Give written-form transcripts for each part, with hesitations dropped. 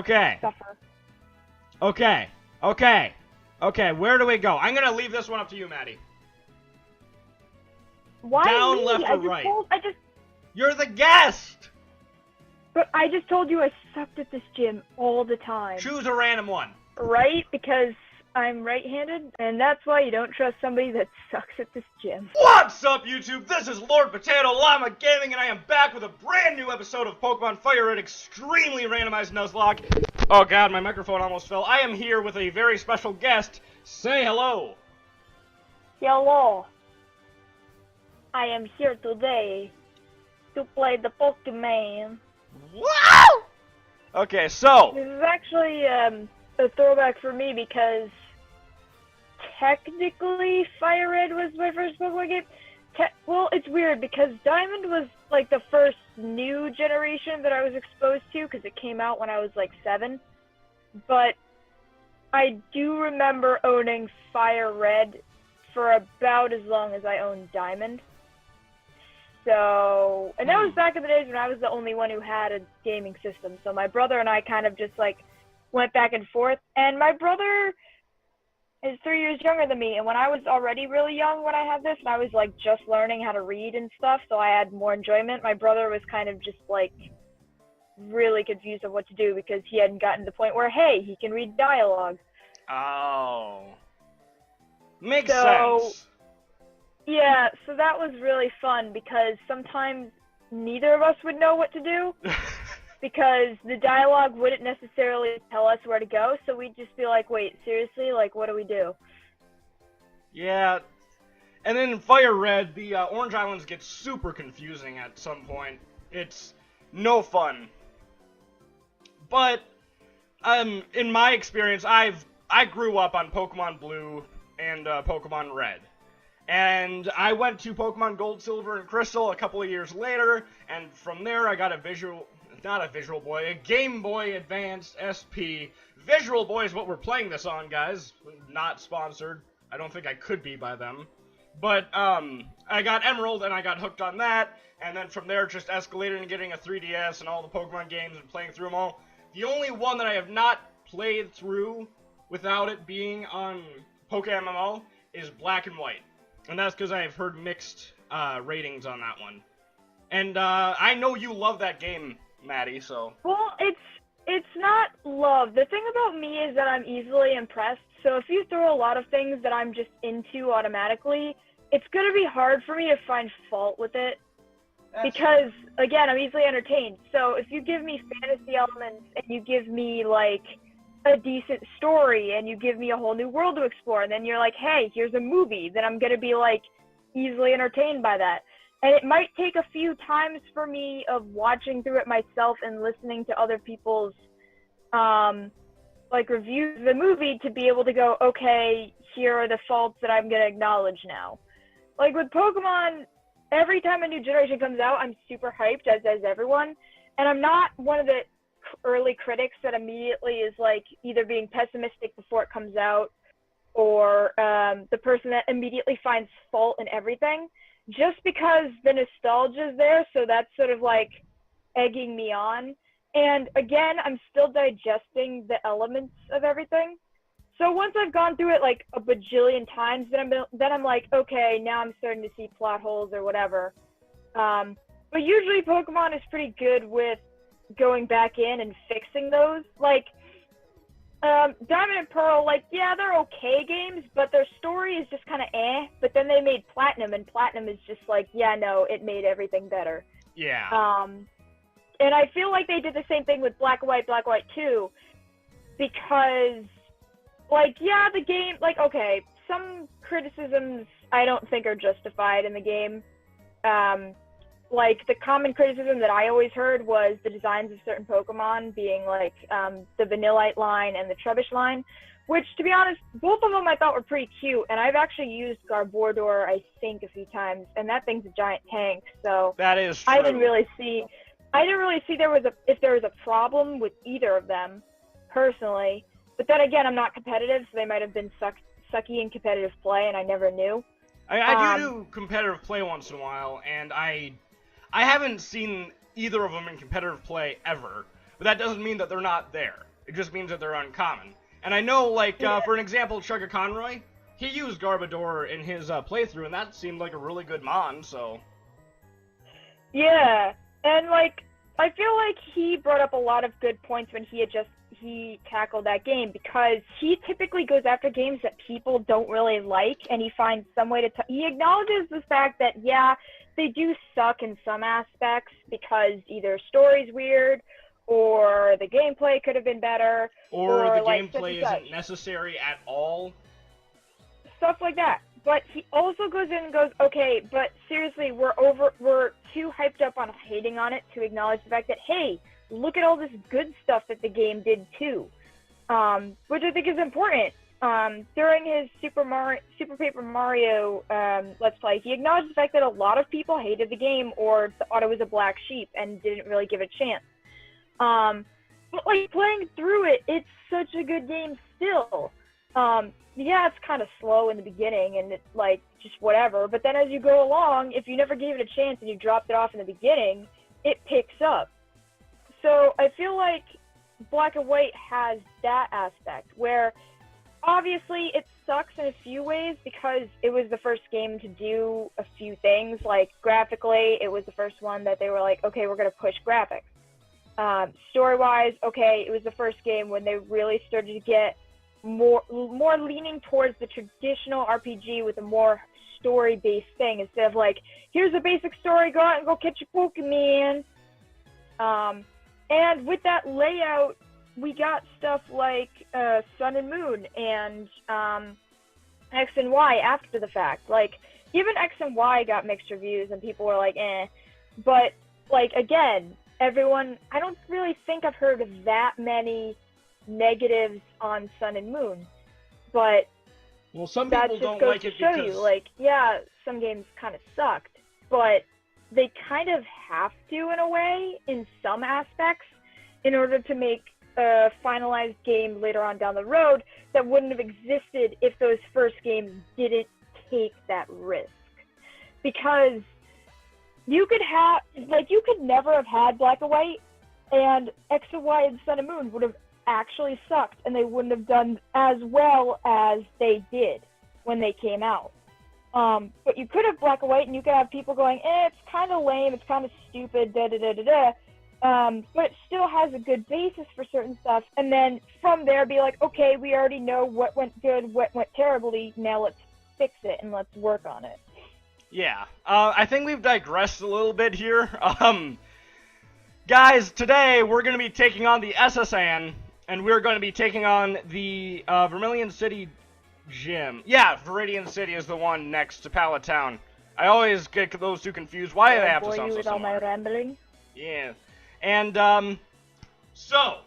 Okay. suffer. Okay. Okay. Okay, where do we go? I'm gonna leave this one up to you, Maddie. Why Down, me? left, or right? You're the guest! But I just told you I sucked at this gym all the time. Choose a random one. Right? Because I'm right-handed, and that's why you don't trust somebody that sucks at this gym. What's up, YouTube? This is Lord Potato Llama Gaming, and I am back with a brand new episode of Pokemon Firered Extremely Randomized Nuzlocke. Oh god, my microphone almost fell. I am here with a very special guest. Say hello. Hello. I am here today to play the Pokemon. Wow! Okay, so... This is actually a throwback for me because technically Firered was my first Pokemon game. Well, it's weird because Diamond was like the first new generation that I was exposed to because it came out when I was like 7. But I do remember owning Firered for about as long as I owned Diamond. So, and that was back in the days when I was the only one who had a gaming system. So my brother and I kind of just like went back and forth. And my brother is 3 years younger than me. And when I was already really young when I had this, and I was like just learning how to read and stuff, so I had more enjoyment. My brother was kind of just like really confused on what to do because he hadn't gotten to the point where, hey, he can read dialogue. Oh. Makes sense. Yeah, so that was really fun because sometimes neither of us would know what to do because the dialogue wouldn't necessarily tell us where to go, so we'd just be like, wait, seriously? Like, what do we do? Yeah, and then in Firered, the Orange Islands get super confusing at some point. It's no fun. But, in my experience, I grew up on Pokemon Blue and Pokemon Red. And I went to Pokemon Gold, Silver, and Crystal a couple of years later, and from there I got a Game Boy Advance SP. Visual Boy is what we're playing this on, guys. Not sponsored. I don't think I could be by them. But, I got Emerald, and I got hooked on that, and then from there just escalated into getting a 3DS and all the Pokemon games and playing through them all. The only one that I have not played through without it being on PokeMMO is Black and White. And that's because I've heard mixed ratings on that one. And I know you love that game, Maddie, so... Well, it's not love. The thing about me is that I'm easily impressed. So if you throw a lot of things that I'm just into automatically, it's going to be hard for me to find fault with it. Because, again, I'm easily entertained. So if you give me fantasy elements and you give me, like, a decent story and you give me a whole new world to explore and then you're like, hey, here's a movie, then I'm going to be like easily entertained by that. And it might take a few times for me of watching through it myself and listening to other people's like reviews of the movie to be able to go, okay, here are the faults that I'm going to acknowledge now. Like with Pokemon, every time a new generation comes out, I'm super hyped, as is everyone. And I'm not one of the early critics that immediately is like either being pessimistic before it comes out or the person that immediately finds fault in everything just because the nostalgia is there, so that's sort of like egging me on. And again, I'm still digesting the elements of everything, so once I've gone through it like a bajillion times, then I'm like, okay, now I'm starting to see plot holes or whatever. But usually Pokemon is pretty good with going back in and fixing those. Like Diamond and Pearl, like, yeah, they're okay games, but their story is just kind of but then they made Platinum, and Platinum is just like, yeah, no, it made everything better. Yeah. And I feel like they did the same thing with Black and White 2, because, like, yeah, the game, like, okay, some criticisms I don't think are justified in the game. Like, the common criticism that I always heard was the designs of certain Pokemon being, like, the Vanillite line and the Trubbish line, which, to be honest, both of them I thought were pretty cute, and I've actually used Garbodor, I think, a few times, and that thing's a giant tank, so... That is true. I didn't really see if there was a problem with either of them, personally. But then again, I'm not competitive, so they might have been sucky in competitive play, and I never knew. I do competitive play once in a while, and I haven't seen either of them in competitive play ever, but that doesn't mean that they're not there. It just means that they're uncommon. And I know, like, for an example, Chugga Conroy, he used Garbodor in his playthrough, and that seemed like a really good mon, so... Yeah, and, like, I feel like he brought up a lot of good points when he tackled that game, because he typically goes after games that people don't really like, and he finds some way to... he acknowledges the fact that, yeah, they do suck in some aspects, because either story's weird, or the gameplay could have been better, or the like, gameplay isn't necessary at all. Stuff like that. But he also goes in and goes, okay, but seriously, we're too hyped up on hating on it to acknowledge the fact that, hey, look at all this good stuff that the game did too. Which I think is important. During his Super Paper Mario Let's Play, he acknowledged the fact that a lot of people hated the game or thought it was a black sheep and didn't really give it a chance. But like playing through it, it's such a good game still. Yeah, it's kind of slow in the beginning and it's like just whatever, but then as you go along, if you never gave it a chance and you dropped it off in the beginning, it picks up. So I feel like Black and White has that aspect where obviously it sucks in a few ways because it was the first game to do a few things, like graphically, it was the first one that they were like, okay, we're going to push graphics. Story-wise, okay, it was the first game when they really started to get more leaning towards the traditional RPG with a more story-based thing instead of like, here's a basic story, go out and go catch a Pokemon. And with that layout, we got stuff like Sun and Moon and X and Y after the fact. Like, even X and Y got mixed reviews and people were like, eh. But, like, again, everyone, I don't really think I've heard of that many negatives on Sun and Moon. But well, some people don't like it because... because... you, like, yeah, some games kind of sucked, but they kind of have to, in a way, in some aspects, in order to make a finalized game later on down the road that wouldn't have existed if those first games didn't take that risk. Because you could never have had Black and White, and X and Y and Sun and Moon would have actually sucked, and they wouldn't have done as well as they did when they came out. But you could have Black and White, and you could have people going, it's kind of lame, it's kind of stupid, da-da-da-da-da. But it still has a good basis for certain stuff, and then from there be like, okay, we already know what went good, what went terribly, now let's fix it and let's work on it. Yeah, I think we've digressed a little bit here. Guys, today we're going to be taking on the SSN, and we're going to be taking on the Vermilion City Gym. Yeah, Viridian City is the one next to Pallet Town. I always get those two confused. Why do they have to sound so similar? All my rambling? Yeah. And, so,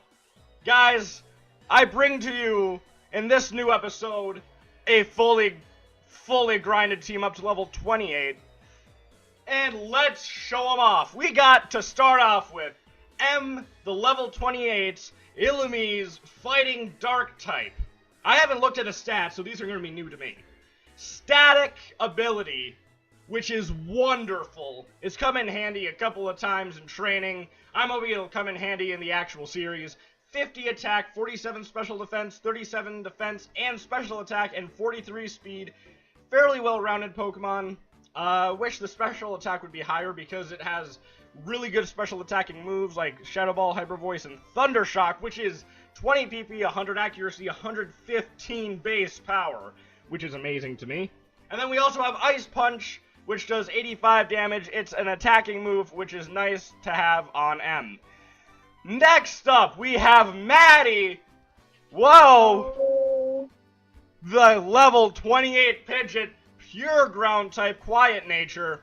guys, I bring to you, in this new episode, a fully grinded team up to level 28. And let's show them off. We got to start off with M, the level 28's Illumise Fighting Dark type. I haven't looked at a stat, so these are going to be new to me. Static ability, which is wonderful. It's come in handy a couple of times in training. I'm hoping it'll come in handy in the actual series. 50 attack, 47 special defense, 37 defense and special attack, and 43 speed. Fairly well-rounded Pokemon. Wish the special attack would be higher because it has really good special attacking moves like Shadow Ball, Hyper Voice, and Thunder Shock, which is 20 PP, 100 accuracy, 115 base power, which is amazing to me. And then we also have Ice Punch, which does 85 damage. It's an attacking move, which is nice to have on M. Next up, we have Maddie. Whoa! The level 28 Pidgeot, pure ground type, quiet nature.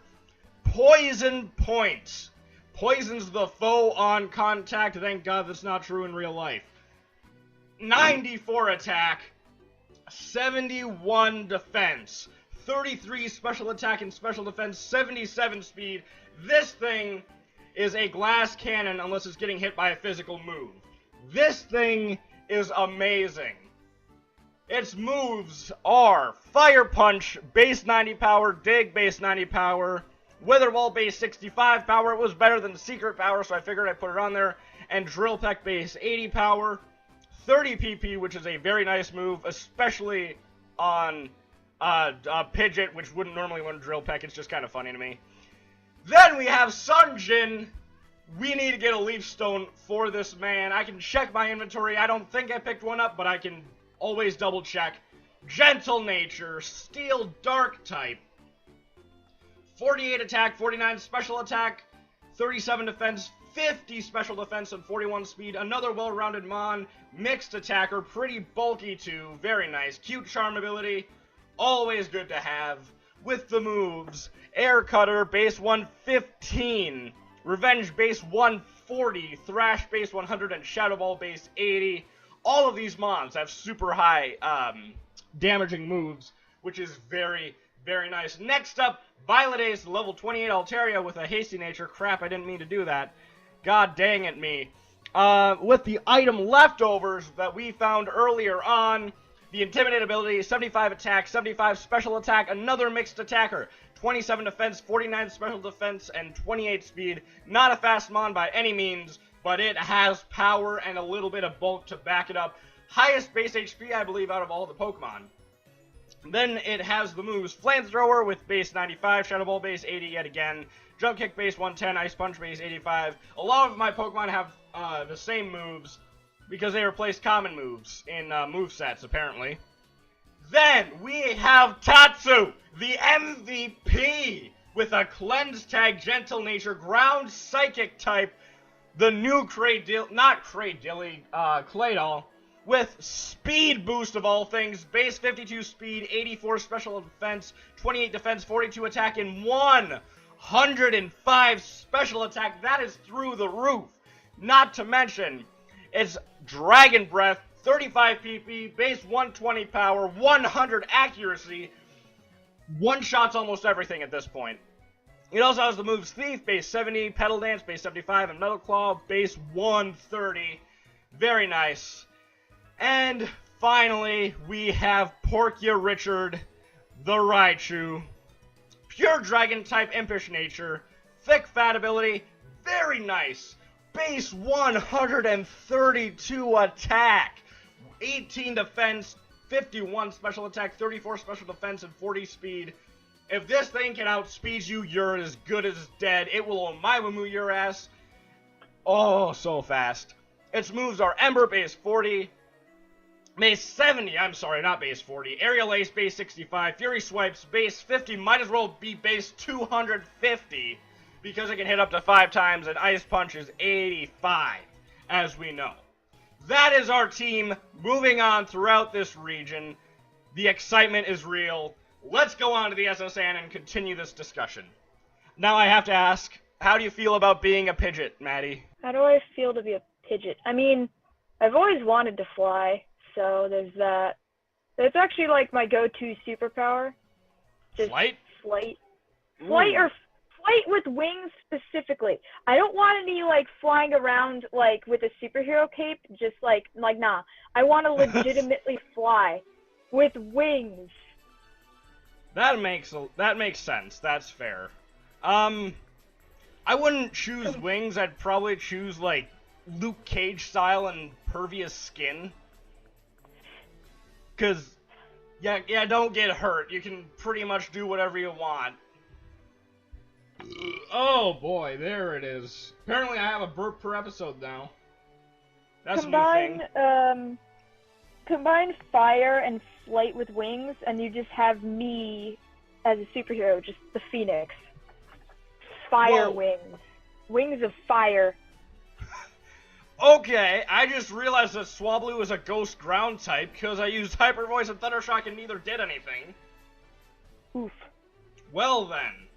Poison points. Poisons the foe on contact. Thank God that's not true in real life. 94 attack, 71 defense, 33 special attack and special defense, 77 speed. This thing is a glass cannon unless it's getting hit by a physical move. This thing is amazing. Its moves are Fire Punch, base 90 power, Dig, base 90 power, Wither Ball, base 65 power. It was better than Secret Power, so I figured I'd put it on there. And Drill Peck, base 80 power. 30 PP, which is a very nice move, especially on Pidgeot, which wouldn't normally learn Drill Peck. It's just kind of funny to me. Then we have Sunjin. We need to get a Leaf Stone for this man. I can check my inventory. I don't think I picked one up, but I can always double check. Gentle Nature, Steel Dark type. 48 attack, 49 special attack, 37 defense, 50 special defense, and 41 speed. Another well-rounded Mon. Mixed attacker, pretty bulky too. Very nice. Cute charm ability. Always good to have. With the moves, Air Cutter, base 115. Revenge, base 140. Thrash, base 100. And Shadow Ball, base 80. All of these Mons have super high damaging moves, which is very, very nice. Next up, Violet Ace, level 28 Altaria with a hasty nature. Crap, I didn't mean to do that. God dang it me. With the item leftovers that we found earlier on, the Intimidate ability, 75 attack, 75 special attack, another mixed attacker, 27 defense, 49 special defense, and 28 speed. Not a fast Mon by any means, but it has power and a little bit of bulk to back it up. Highest base HP, I believe, out of all the Pokemon. Then it has the moves Flamethrower with base 95, Shadow Ball base 80 yet again, Jump Kick base 110, Ice Punch base 85. A lot of my Pokemon have the same moves because they replaced common moves in movesets, apparently. Then we have Tatsu, the MVP, with a Cleanse Tag, Gentle Nature, Ground Psychic type, the new Claydol, with speed boost of all things, base 52 speed, 84 special defense, 28 defense, 42 attack, and 105 special attack. That is through the roof. Not to mention, it's Dragon Breath, 35 PP, base 120 power, 100 accuracy. One-shots almost everything at this point. It also has the moves Thief, base 70, Petal Dance, base 75, and Metal Claw, base 130. Very nice. And finally, we have Porkia Richard, the Raichu. Pure Dragon type, Impish Nature, Thick Fat ability, very nice. Base 132 attack, 18 defense, 51 special attack, 34 special defense, and 40 speed. If this thing can outspeed you, you're as good as dead. It will Omaiwamu your ass. Oh, so fast. Its moves are Ember, base 40. Base 70, I'm sorry, not base 40. Aerial Ace, base 65. Fury Swipes, base 50. Might as well be base 250. Because it can hit up to 5 times, and Ice Punch is 85, as we know. That is our team moving on throughout this region. The excitement is real. Let's go on to the SSN and continue this discussion. Now I have to ask, how do you feel about being a Pidgeot, Maddie? How do I feel to be a Pidgeot? I mean, I've always wanted to fly, so there's that. It's actually like my go-to superpower. Just Flight? Flight. Flight or flight with wings specifically. I don't want to be like flying around like with a superhero cape, just like nah. I want to legitimately fly with wings. That makes sense. That's fair. I wouldn't choose wings. I'd probably choose like Luke Cage style and pervious skin. 'Cause yeah, don't get hurt. You can pretty much do whatever you want. Oh boy, there it is. Apparently I have a burp per episode now. That's a new thing. Combine fire and flight with wings, and you just have me as a superhero, just the Phoenix. Fire wings. Wings of fire. Okay, I just realized that Swablu is a ghost ground type because I used Hyper Voice and Thunder Shock and neither did anything. Oof. Well then.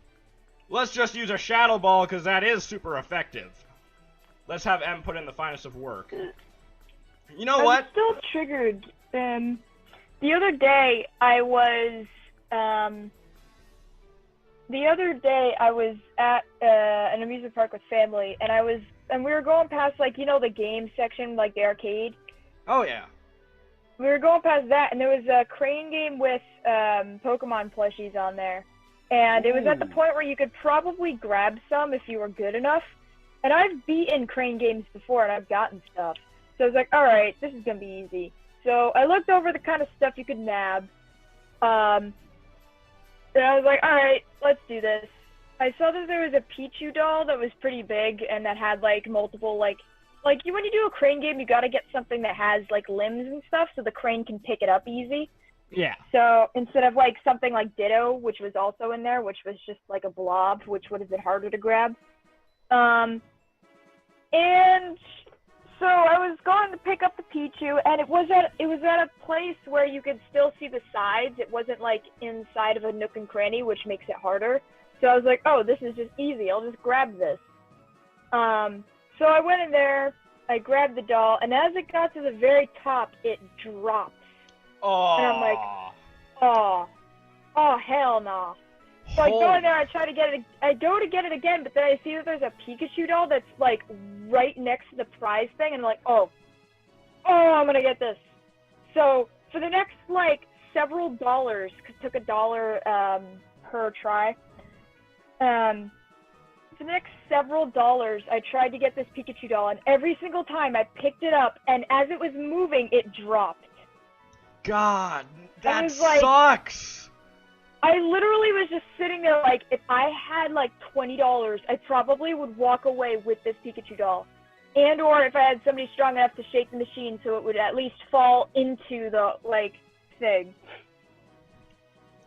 Let's just use a Shadow Ball, because that is super effective. Let's have M put in the finest of work. You know what? I'm still triggered. The other day I was at an amusement park with family, and we were going past, like, you know, the game section, like the arcade. Oh yeah. We were going past that, and there was a crane game with Pokemon plushies on there. And it was at the point where you could probably grab some if you were good enough. And I've beaten crane games before, and I've gotten stuff. So I was like, alright, this is gonna be easy. So I looked over the kind of stuff you could nab. And I was like, alright, let's do this. I saw that there was a Pichu doll that was pretty big and that had like multiple when you do a crane game, you gotta get something that has like limbs and stuff so the crane can pick it up easy. Yeah. So instead of like something like Ditto, which was also in there, which was just like a blob, which would have been harder to grab. And so I was going to pick up the Pichu, and it was at a place where you could still see the sides. It wasn't like inside of a nook and cranny, which makes it harder. So I was like, oh, this is just easy. I'll just grab this. So I went in there, I grabbed the doll, and as it got to the very top, it dropped. Oh. And I'm like, oh hell no. So I go in there, I try to get it, I go to get it again, but then I see that there's a Pikachu doll that's like right next to the prize thing, and I'm like, oh, I'm gonna get this. So for the next like several dollars, cause it took $1 per try, for the next several dollars, I tried to get this Pikachu doll, and every single time I picked it up, and as it was moving, it dropped. God, that like, sucks. I literally was just sitting there like, if I had like $20, I probably would walk away with this Pikachu doll. And or if I had somebody strong enough to shake the machine so it would at least fall into the, like, thing.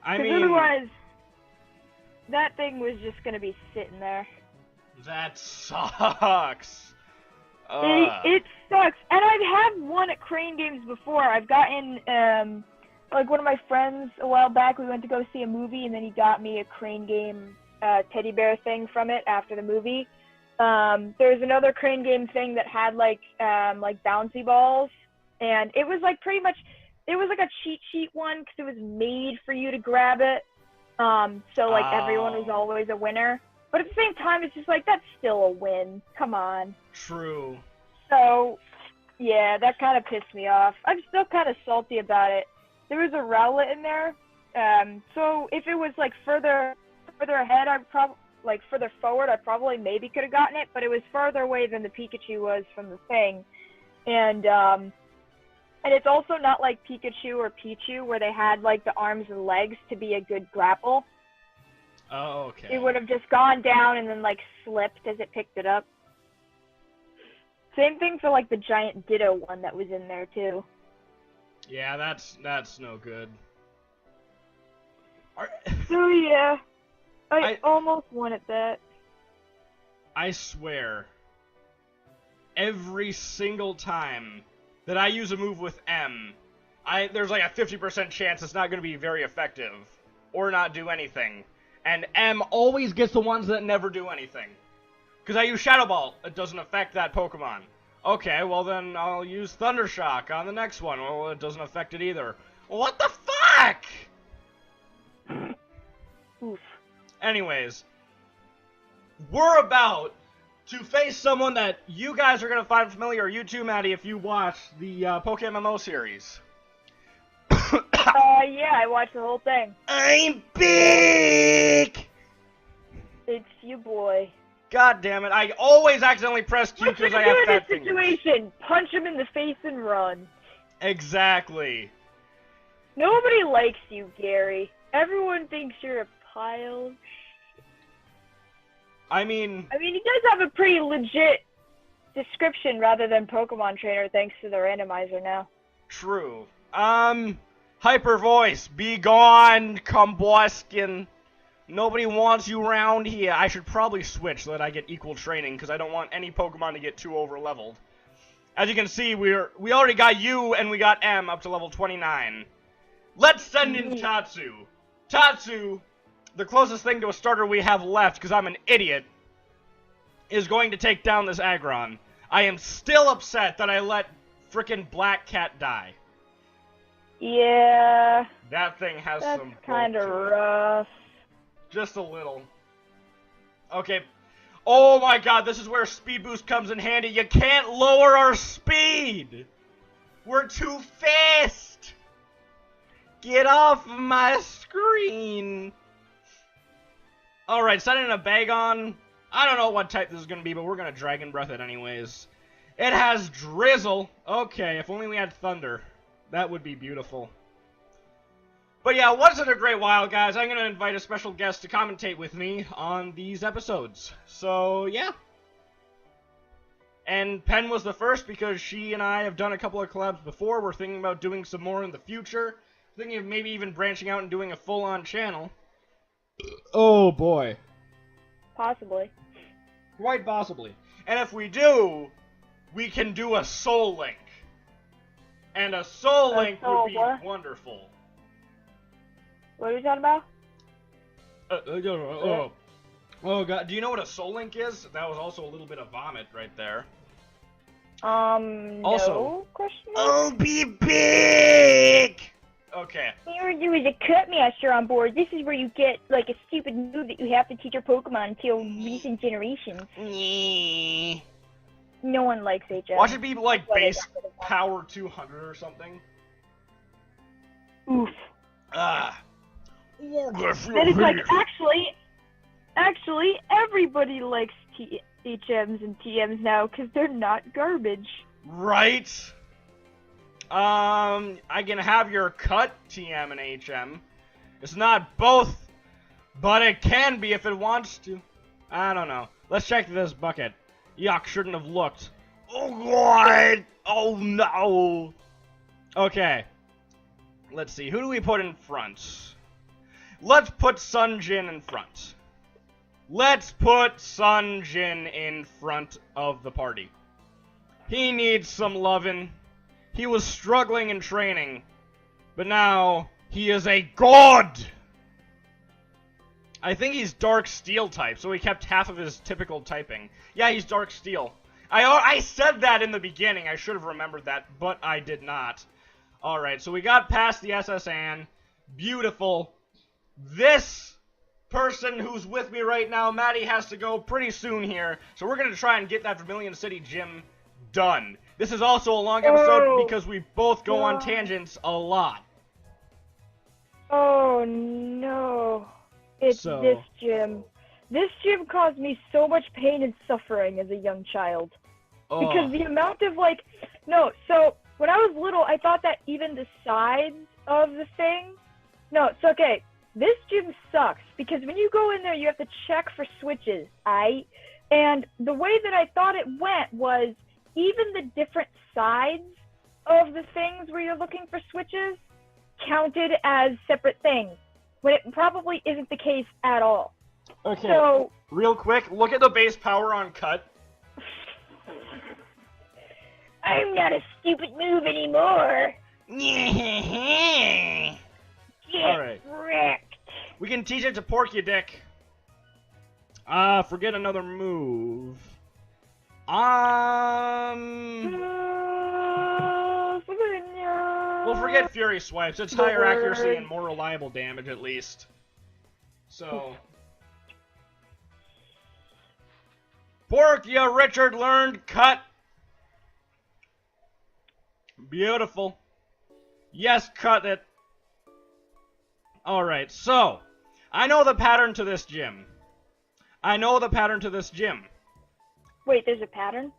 I mean... otherwise, that thing was just gonna be sitting there. That sucks. It sucks. And I've had one at Crane Games before. I've gotten, like one of my friends a while back, we went to go see a movie, and then he got me a Crane Game teddy bear thing from it after the movie. There was another Crane Game thing that had like bouncy balls, and it was like pretty much, it was like a cheat sheet one because it was made for you to grab it. So like everyone was always a winner. But at the same time, it's just like, that's still a win. Come on. True. So, yeah, that kind of pissed me off. I'm still kind of salty about it. There was a Rowlet in there, so if it was like further ahead, further forward, I probably maybe could have gotten it, but it was farther away than the Pikachu was from the thing, and it's also not like Pikachu or Pichu where they had like the arms and legs to be a good grapple. Oh, okay. It would have just gone down and then like slipped as it picked it up. Same thing for like the giant Ditto one that was in there too. Yeah, that's no good. So yeah, I almost won at that. I swear, every single time that I use a move with M, there's like a 50% chance it's not going to be very effective, or not do anything. And M always gets the ones that never do anything. Because I use Shadow Ball, it doesn't affect that Pokemon. Okay, well then I'll use Thunder Shock on the next one. Well, it doesn't affect it either. What the fuck? Oof. Anyways, we're about to face someone that you guys are going to find familiar, you too, Maddie, if you watch the Pokemon MMO series. Yeah, I watched the whole thing. I'm big! It's you, boy. God damn it, I always accidentally press Q because I have fat fingers. What's the situation? Punch him in the face and run. Exactly. Nobody likes you, Gary. Everyone thinks you're a pile of shit. I mean, he does have a pretty legit description rather than Pokemon Trainer thanks to the randomizer now. True. Hyper Voice, be gone, combustion. Nobody wants you around here. I should probably switch so that I get equal training, because I don't want any Pokemon to get too over-leveled. As you can see, we already got you, and we got M up to level 29. Let's send in Tatsu. Tatsu, the closest thing to a starter we have left, because I'm an idiot, is going to take down this Aggron. I am still upset that I let frickin' Black Cat die. Yeah. That thing has some... That's kind of rough. Just a little. Okay. Oh my god, this is where Speed Boost comes in handy. You can't lower our speed! We're too fast! Get off my screen! Alright, setting a Bagon. I don't know what type this is going to be, but we're going to Dragon Breath it anyways. It has drizzle. Okay, if only we had thunder. That would be beautiful. But yeah, once in a great while, guys, I'm going to invite a special guest to commentate with me on these episodes. So, yeah. And Pen was the first because she and I have done a couple of collabs before. We're thinking about doing some more in the future. Thinking of maybe even branching out and doing a full-on channel. Oh, boy. Possibly. Quite possibly. And if we do, we can do a Soul Link. And a Soul Link would be wonderful. What are we talking about? Oh god, do you know what a Soul Link is? That was also a little bit of vomit right there. Also, no question mark? I'll be big! Okay. Here there is a cut master on board. This is where you get, like, a stupid move that you have to teach your Pokemon until recent generations. No one likes HM. Watch it be, like, base power 200 or something. Oof. Ah. That is like, actually, everybody likes HMs and TMs now, because they're not garbage. Right? I can have your cut TM and HM. It's not both, but it can be if it wants to. I don't know. Let's check this bucket. Yuck, shouldn't have looked. Oh god! Oh no! Okay. Let's see, who do we put in front? Let's put Sun Jin in front. Let's put Sun Jin in front of the party. He needs some lovin'. He was struggling in training, but now he is a god! I think he's Dark Steel type, so he kept half of his typical typing. Yeah, he's Dark Steel. I said that in the beginning. I should have remembered that, but I did not. Alright, so we got past the SS Anne. Beautiful. This person who's with me right now, Maddie, has to go pretty soon here, so we're going to try and get that Vermilion City gym done. This is also a long episode because we both go on tangents a lot. Oh no. It's this gym. This gym caused me so much pain and suffering as a young child. Oh. Because the amount of, like... No, so, when I was little, I thought that even the sides of the thing... No, it's okay. This gym sucks, because when you go in there, you have to check for switches, aight? And the way that I thought it went was, even the different sides of the things where you're looking for switches counted as separate things, when it probably isn't the case at all. Okay, so, real quick, look at the base power on cut. I'm not a stupid move anymore. Get Alright. wrecked. We can teach it to Porky Dick. Forget another move. We'll forget Fury Swipes. It's higher accuracy and more reliable damage, at least. So... Porkia Richard learned cut. Beautiful. Yes, cut it. Alright, so... I know the pattern to this gym. Wait, there's a pattern?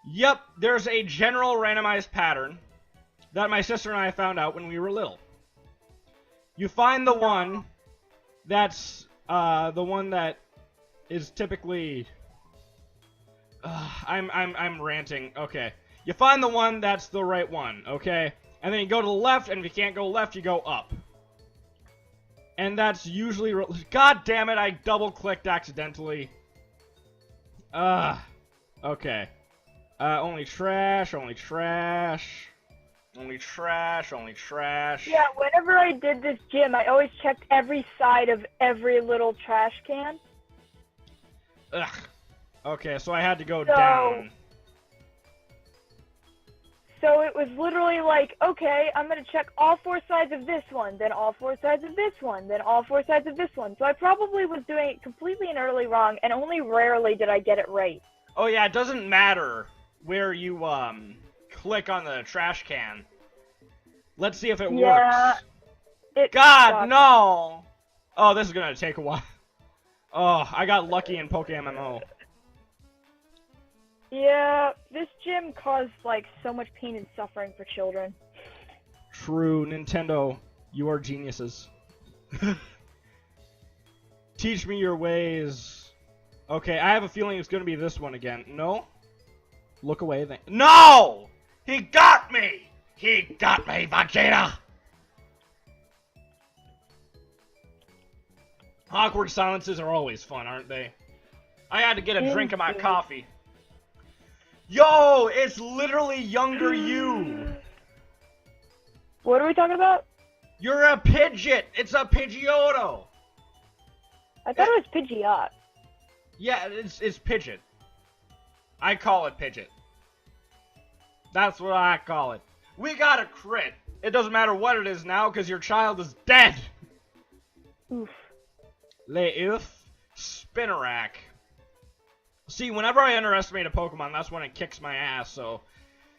Yep, there's a general randomized pattern that my sister and I found out when we were little. You find the one that's, the one that is typically... I'm ranting. Okay. You find the one that's the right one, okay? And then you go to the left, and if you can't go left, you go up. And that's usually... God damn it, I double-clicked accidentally. Okay. Only trash. Yeah, whenever I did this gym, I always checked every side of every little trash can. Ugh. Okay, so I had to go down. So it was literally like, okay, I'm going to check all four sides of this one, then all four sides of this one, then all four sides of this one. So I probably was doing it completely and utterly wrong, and only rarely did I get it right. Oh yeah, it doesn't matter where you, click on the trash can. Let's see if it works. God, sucks. no! Oh, this is gonna take a while. Oh, I got lucky in PokeMMO. Yeah, this gym caused, like, so much pain and suffering for children. True, Nintendo, you are geniuses. Teach me your ways. Okay, I have a feeling it's gonna be this one again. No? Look away. No! He got me! He got me, Vegeta! Awkward silences are always fun, aren't they? I had to get a drink of my coffee. Yo, it's literally younger you. What are we talking about? You're a Pidgeot. It's a Pidgeotto. I thought it was Pidgeot. Yeah, it's Pidgeot. I call it Pidgeot. That's what I call it. We got a crit. It doesn't matter what it is now, because your child is dead. Oof. Leif, Spinnerack. See, whenever I underestimate a Pokemon, that's when it kicks my ass, so...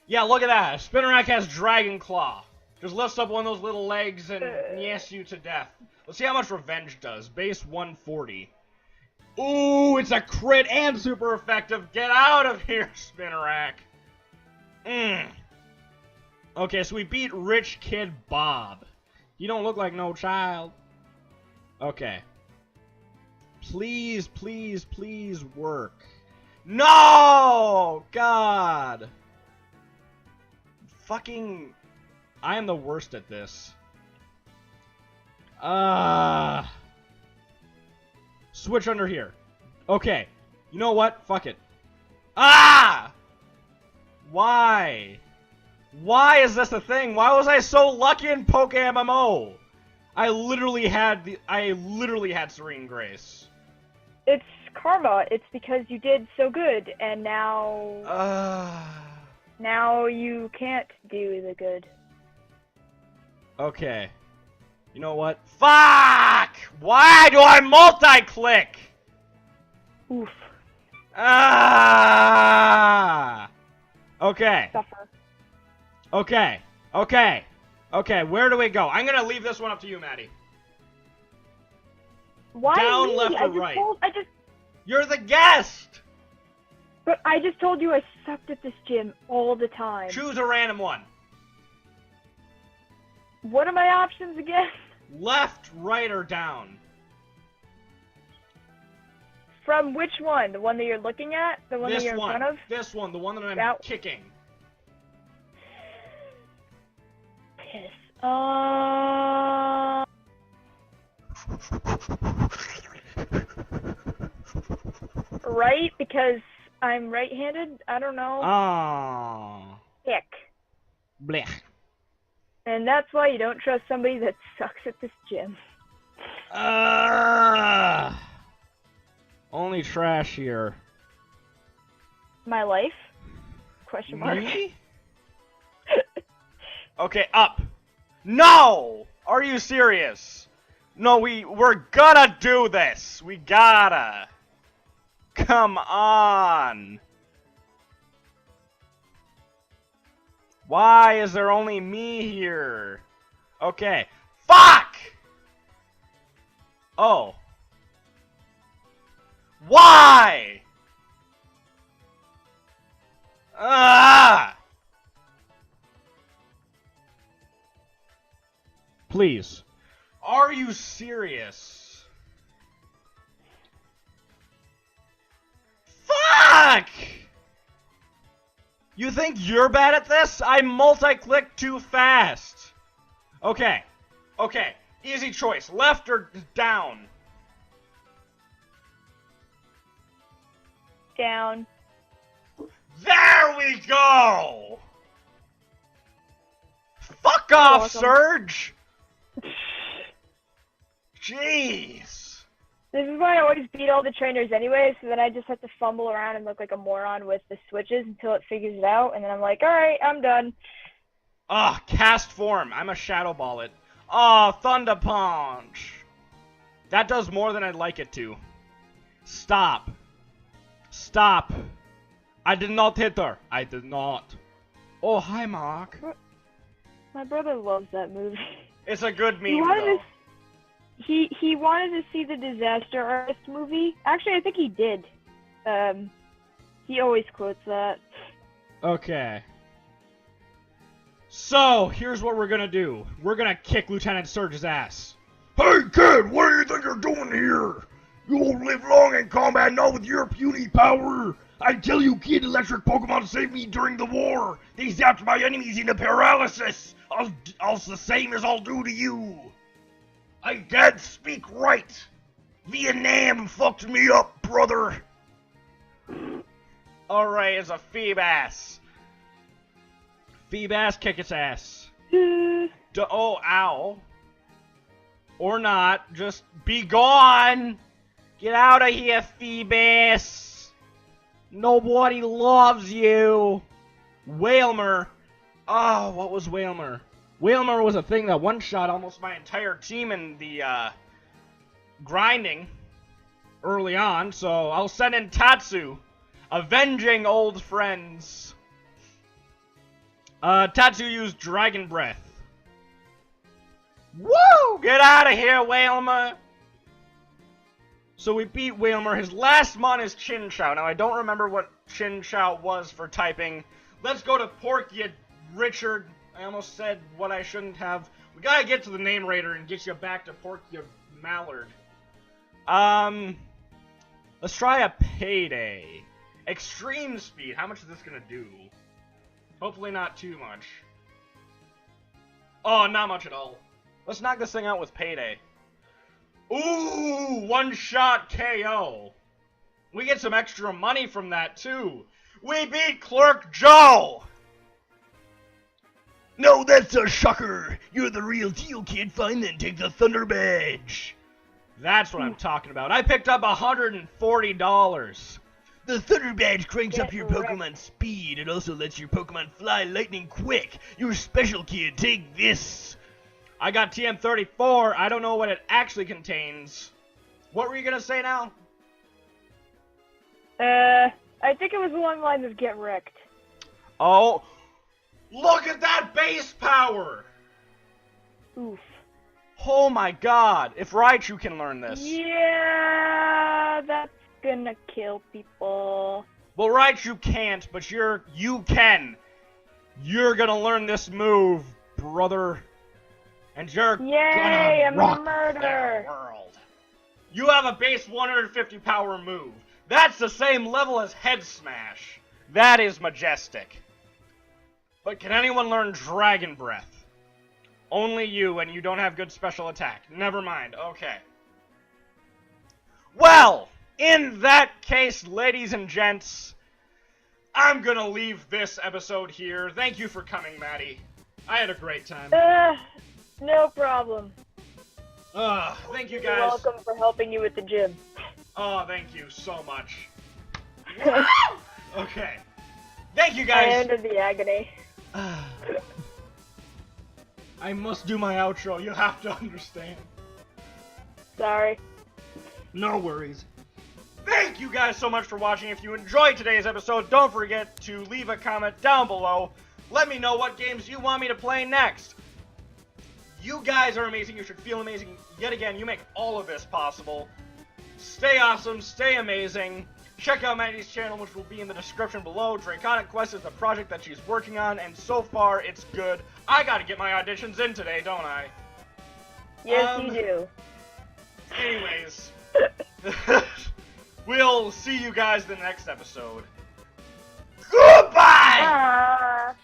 Yeah, look at that. Spinnerack has Dragon Claw. Just lifts up one of those little legs and yes you to death. Let's see how much Revenge does. Base 140. Ooh, it's a crit and super effective. Get out of here, Spinnerack. Okay, so we beat Rich Kid Bob. You don't look like no child. Okay. Please, please, please work. No! God! Fucking... I am the worst at this. Switch under here. Okay. You know what? Fuck it. Ah! Why? Why is this a thing? Why was I so lucky in Poke MMO? I literally had Serene Grace. It's karma. It's because you did so good, and now... now you can't do the good. Okay. You know what? Fuck! Why do I multi-click? Oof. Okay. Suffer. Okay. Okay. Okay, where do we go? I'm gonna leave this one up to you, Maddie. Why Down, me? left, or right? You're the guest! But I just told you I sucked at this gym all the time. Choose a random one. What are my options again? Left, right, or down? From which one? The one that you're looking at? The one that you're in front of? This one, the one that I'm kicking. Piss. Right? Because I'm right-handed? I don't know. Hick. Blech. And that's why you don't trust somebody that sucks at this gym. Only trash here. My life? Question mark. Me? Okay, up. No! Are you serious? No, we're gonna do this. We gotta. Come on. Why is there only me here? Okay. Fuck! Oh. Why? Please. Are you serious? Fuck! You think you're bad at this? I multi-click too fast. Okay. Okay. Easy choice. Left or down? Down. There we go! Fuck off, awesome. Surge! Jeez. This is why I always beat all the trainers anyway, so then I just have to fumble around and look like a moron with the switches until it figures it out, and then I'm like, alright, I'm done. Cast form. I'm a Shadow Ball it. Thunder Punch. That does more than I'd like it to. Stop. Stop. I did not hit her. I did not. Oh, hi, Mark. My brother loves that movie. It's a good meme, though. He wanted to see the Disaster Artist movie. Actually, I think he did. He always quotes that. Okay. So, here's what we're gonna do. We're gonna kick Lieutenant Surge's ass. Hey kid, what do you think you're doing here? You won't live long in combat, not with your puny power. I tell you, kid, electric Pokemon saved me during the war. They zapped my enemies into paralysis. I'll the same as I'll do to you. I can't speak right. Vietnam fucked me up, brother. Alright, it's a Feebas. Feebas, kick its ass. Oh, ow. Or not, just be gone. Get out of here, Feebas. Nobody loves you. Whalmer. Oh, what was Whalmer? Whalmer was a thing that one-shot almost my entire team in the, grinding early on, so I'll send in Tatsu. Avenging old friends. Tatsu used Dragon Breath. Woo! Get out of here, Whalmer! So we beat Whalmer. His last mon is Chinchou. Now, I don't remember what Chinchou was for typing. Let's go to Porkia Richard. I almost said what I shouldn't have. We gotta get to the name raider and get you back to Porkia Mallard. Let's try a Payday. Extreme Speed. How much is this gonna do? Hopefully not too much. Oh, not much at all. Let's knock this thing out with Payday. Ooh, one-shot KO. We get some extra money from that, too. We beat Clerk Joe! No, that's a shocker. You're the real deal, kid. Fine then, take the Thunder Badge. That's what I'm talking about. I picked up $140. The Thunder Badge cranks up your wrecked. Pokemon speed. It also lets your Pokemon fly lightning quick. You're special, kid. Take this. I got TM34. I don't know what it actually contains. What were you gonna say now? I think it was along the lines of get wrecked. Oh, look at that base power! Oof. Oh my god, if Raichu can learn this. Yeah, that's gonna kill people. Well, Raichu can't, but you can. You're gonna learn this move, brother. And you're Yay, gonna a rock murder. the world. You have a base 150 power move. That's the same level as Head Smash. That is majestic. But can anyone learn Dragon Breath? Only you, and you don't have good special attack. Never mind, okay. Well, in that case, ladies and gents, I'm gonna leave this episode here. Thank you for coming, Maddie. I had a great time. No problem. Thank you You're guys. welcome for helping you with the gym. Oh, thank you so much. Okay. Thank you I guys. ended the agony. I must do my outro. You have to understand. Sorry. No worries. Thank you guys so much for watching. If you enjoyed today's episode, don't forget to leave a comment down below. Let me know what games you want me to play next. You guys are amazing. You should feel amazing. Yet again, you make all of this possible. Stay awesome. Stay amazing. Check out Maddie's channel, which will be in the description below. Draconic Quest is the project that she's working on, and so far, it's good. I gotta get my auditions in today, don't I? Yes, you do. Anyways, we'll see you guys in the next episode. Goodbye! Ah.